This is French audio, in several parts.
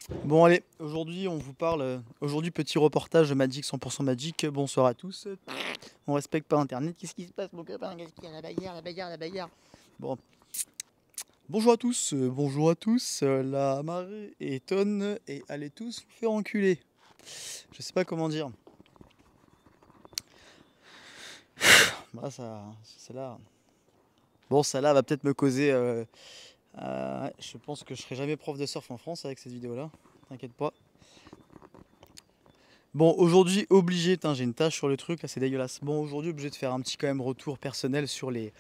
Bon allez, aujourd'hui on vous parle, aujourd'hui petit reportage Magic 100% Magic, bonsoir à tous. On respecte pas internet, qu'est-ce qui se passe mon copain? Qu'est-ce qu'il y a? La bagarre, la bagarre, la bagarre. Bon, bonjour à tous, la marée est tonne et allez tous vous faire enculer. Je sais pas comment dire. Bah ça, celle-là. Bon celle-là va peut-être me causer. Ouais, je pense que je serai jamais prof de surf en France avec cette vidéo-là, t'inquiète pas. Bon, aujourd'hui, obligé, j'ai une tâche sur le truc, là, c'est dégueulasse. Bon, aujourd'hui, obligé de faire un petit quand même retour personnel sur les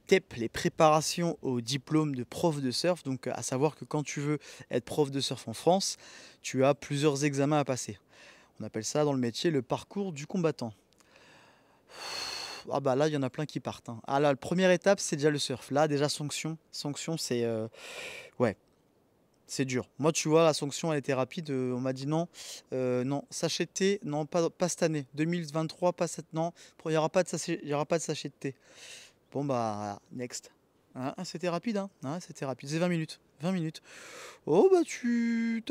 TEP, les préparations au diplôme de prof de surf. Donc, à savoir que quand tu veux être prof de surf en France, tu as plusieurs examens à passer. On appelle ça dans le métier le parcours du combattant. Ah bah là, il y en a plein qui partent, hein. Ah là, la première étape, c'est déjà le surf. Là, déjà, sanction, c'est... ouais, c'est dur. Moi, tu vois, la sanction, elle était rapide. On m'a dit non, non, sachet de thé, non, pas cette année. 2023, pas cette, non. Il n'y aura pas de sachet, il y aura pas de sachet de thé. Bon, bah, next. Hein, c'était rapide, hein. Hein, c'était rapide. C'est 20 minutes. 20 minutes. Oh, bah,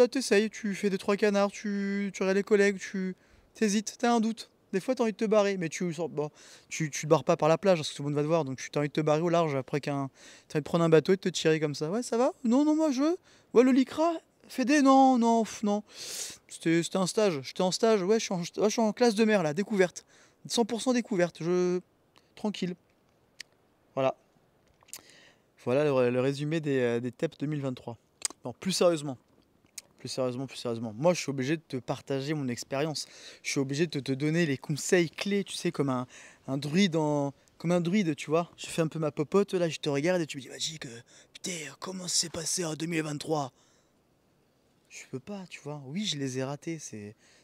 t'essayes, tu fais des trois canards, tu regardes les collègues, tu t'hésites, t'as un doute. Des fois, t'as envie de te barrer, mais bon, tu te barres pas par la plage parce que tout le monde va te voir. Donc, tu as envie de te barrer au large après t'as envie de prendre un bateau et de te tirer comme ça. Ouais, ça va? Non, non, moi je veux. Ouais, le lycra, Fédé, non, non, non. C'était un stage. J'étais en stage. Ouais, je suis en classe de mer là, découverte. 100% découverte. Tranquille. Voilà. Voilà le résumé des TEP 2023. Non, plus sérieusement. Plus sérieusement, plus sérieusement. Moi, je suis obligé de te partager mon expérience. Je suis obligé de te donner les conseils clés, tu sais, un druide comme un druide, tu vois. Je fais un peu ma popote, là, je te regarde et tu me dis, Magic, putain, comment ça s'est passé en 2023? Je peux pas, tu vois. Oui, je les ai ratés,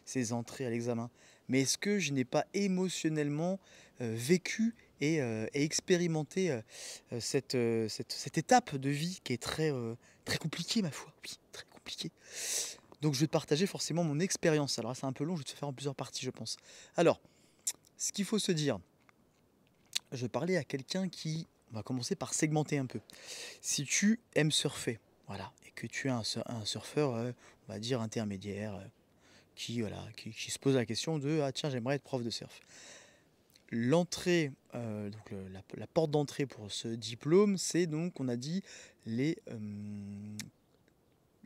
ces entrées à l'examen. Mais est-ce que je n'ai pas émotionnellement vécu et expérimenté cette étape de vie qui est très compliquée, ma foi. Oui, très compliquée. Donc je vais te partager forcément mon expérience. Alors c'est un peu long, je vais te faire en plusieurs parties, je pense. Alors, ce qu'il faut se dire, je vais parler à quelqu'un qui... On va commencer par segmenter un peu. Si tu aimes surfer, voilà, et que tu es un surfeur, on va dire intermédiaire, qui se pose la question de ah tiens j'aimerais être prof de surf. L'entrée, donc la porte d'entrée pour ce diplôme, c'est donc on a dit les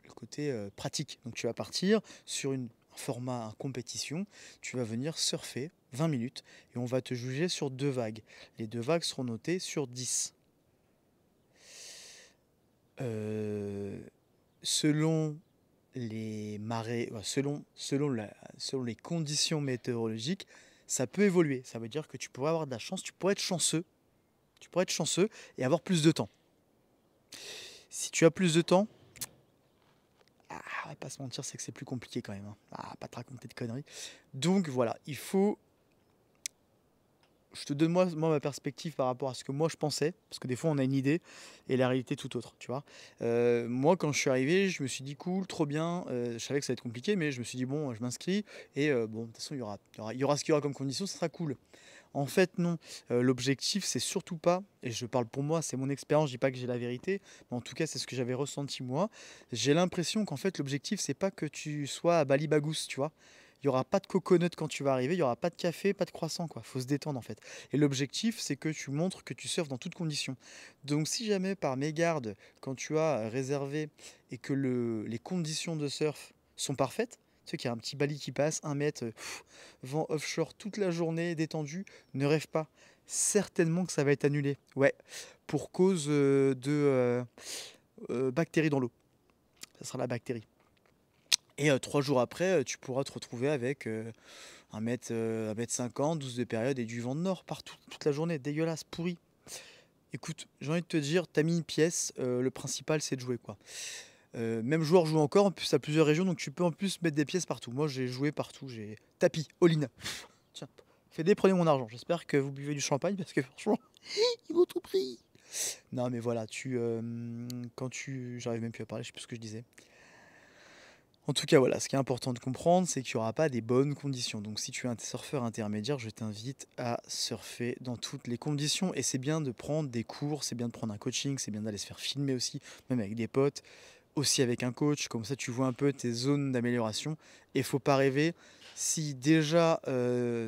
le côté pratique. Donc tu vas partir sur un format en compétition, tu vas venir surfer 20 minutes et on va te juger sur deux vagues. Les deux vagues seront notées sur 10. Euh, selon les marées, selon les conditions météorologiques, ça peut évoluer. Ça veut dire que tu pourrais avoir de la chance, tu pourrais être chanceux et avoir plus de temps. Si tu as plus de temps, on va pas se mentir, c'est que c'est plus compliqué quand même, hein. Ah, pas te raconter de conneries. Donc voilà, je te donne moi ma perspective par rapport à ce que moi je pensais, parce que des fois on a une idée et la réalité est tout autre, tu vois. Moi quand je suis arrivé, je me suis dit cool, trop bien, je savais que ça allait être compliqué, mais je me suis dit bon, je m'inscris et bon, de toute façon il y aura ce qu'il y aura comme condition, ça sera cool. En fait non, l'objectif c'est surtout pas, et je parle pour moi, c'est mon expérience, je dis pas que j'ai la vérité, mais en tout cas c'est ce que j'avais ressenti moi, j'ai l'impression qu'en fait l'objectif c'est pas que tu sois à Bali Bagous, tu vois. Il n'y aura pas de coconut quand tu vas arriver, il n'y aura pas de café, pas de croissant, quoi. Faut se détendre en fait. Et l'objectif, c'est que tu montres que tu surfes dans toutes conditions. Donc si jamais par mégarde, quand tu as réservé et que les conditions de surf sont parfaites, tu sais qu'il y a un petit bali qui passe, 1 mètre, vent offshore toute la journée, détendu, ne rêve pas. Certainement que ça va être annulé. Ouais, pour cause de bactéries dans l'eau. Ça sera la bactérie. Et 3 jours après, tu pourras te retrouver avec 1 mètre 50, 12 de période et du vent de nord partout, toute la journée. Dégueulasse, pourri. Écoute, j'ai envie de te dire, t'as mis une pièce, le principal c'est de jouer quoi. Même joueur joue encore, en plus à plusieurs régions, donc tu peux en plus mettre des pièces partout. Moi j'ai joué partout, j'ai tapis, all-in. Tiens, Fédé, prenez mon argent. J'espère que vous buvez du champagne parce que franchement, ils m'ont tout pris. Non mais voilà, quand tu... J'arrive même plus à parler, je sais plus ce que je disais. En tout cas, voilà, ce qui est important de comprendre, c'est qu'il n'y aura pas des bonnes conditions. Donc, si tu es un surfeur intermédiaire, je t'invite à surfer dans toutes les conditions. Et c'est bien de prendre des cours, c'est bien de prendre un coaching, c'est bien d'aller se faire filmer aussi, même avec des potes. aussi avec un coach, comme ça tu vois un peu tes zones d'amélioration et faut pas rêver. Si déjà,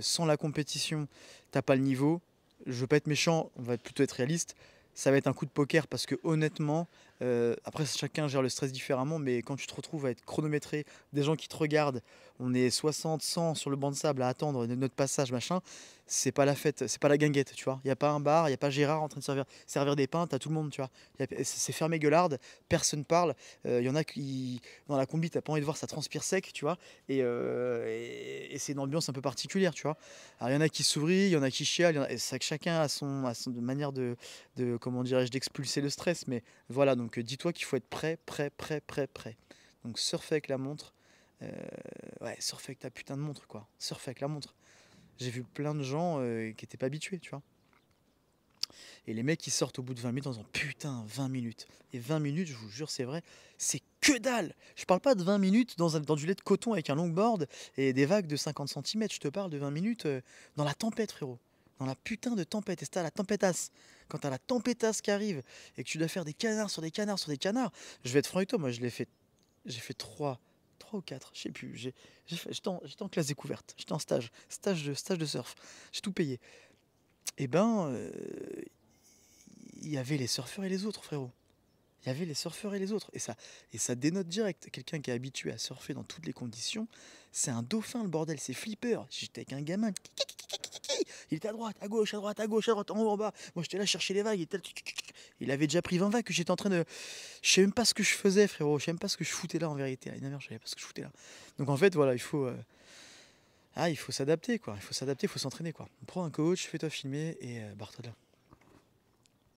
sans la compétition, t'as pas le niveau, je veux pas être méchant, on va plutôt être réaliste, ça va être un coup de poker parce que honnêtement, après chacun gère le stress différemment, mais quand tu te retrouves à être chronométré, des gens qui te regardent, on est 60, 100 sur le banc de sable à attendre notre passage machin, c'est pas la fête, c'est pas la guinguette, tu vois? Il y a pas un bar, il y a pas Gérard en train de servir des pains, tu tout le monde, tu vois? C'est fermé gueularde, personne parle. Il y en a qui dans la combi, t'as pas envie de voir, ça transpire sec, tu vois? Et c'est une ambiance un peu particulière, tu vois? Alors il y en a qui sourient, il y en a qui chialent, il y en a et c'est vrai que chacun a son manière de comment dirais-je? D'expulser le stress, mais voilà, donc dis-toi qu'il faut être prêt, prêt, prêt, prêt, prêt. Donc surfer avec la montre, heu, ouais, surfer avec ta putain de montre, quoi. Surfer avec la montre. J'ai vu plein de gens, qui étaient pas habitués, tu vois? Et les mecs, ils sortent au bout de 20 minutes en disant: «Putain, 20 minutes» et 20 minutes, je vous jure, c'est vrai, c'est que dalle! Je parle pas de 20 minutes dans du lait de coton avec un longboard et des vagues de 50 centimètres. Je te parle de 20 minutes, dans la tempête, frérot. Dans la putain de tempête et c'est à la tempétasse. Quand tu as la tempétasse qui arrive et que tu dois faire des canards sur des canards sur des canards, je vais être franc avec toi, moi j'ai fait 3 ou 4, je sais plus. J'étais en classe découverte, j'étais en stage de surf. J'ai tout payé. Et ben, il y avait les surfeurs et les autres, frérot. Il y avait les surfeurs et les autres. Et ça dénote direct. Quelqu'un qui est habitué à surfer dans toutes les conditions, c'est un dauphin, le bordel, c'est flipper. J'étais avec un gamin. Il était à droite, à gauche, à droite, à gauche, à droite, en haut, en bas. Moi, j'étais là chercher les vagues. Il avait déjà pris 20 vagues que j'étais en train de. Je sais même pas ce que je faisais, frérot. Je sais même pas ce que je foutais là en vérité. Je savais pas ce que je foutais là. Donc en fait, voilà, il faut s'adapter, quoi. Il faut s'adapter, il faut s'entraîner, quoi. Prends un coach, fais-toi filmer et barre-toi de là.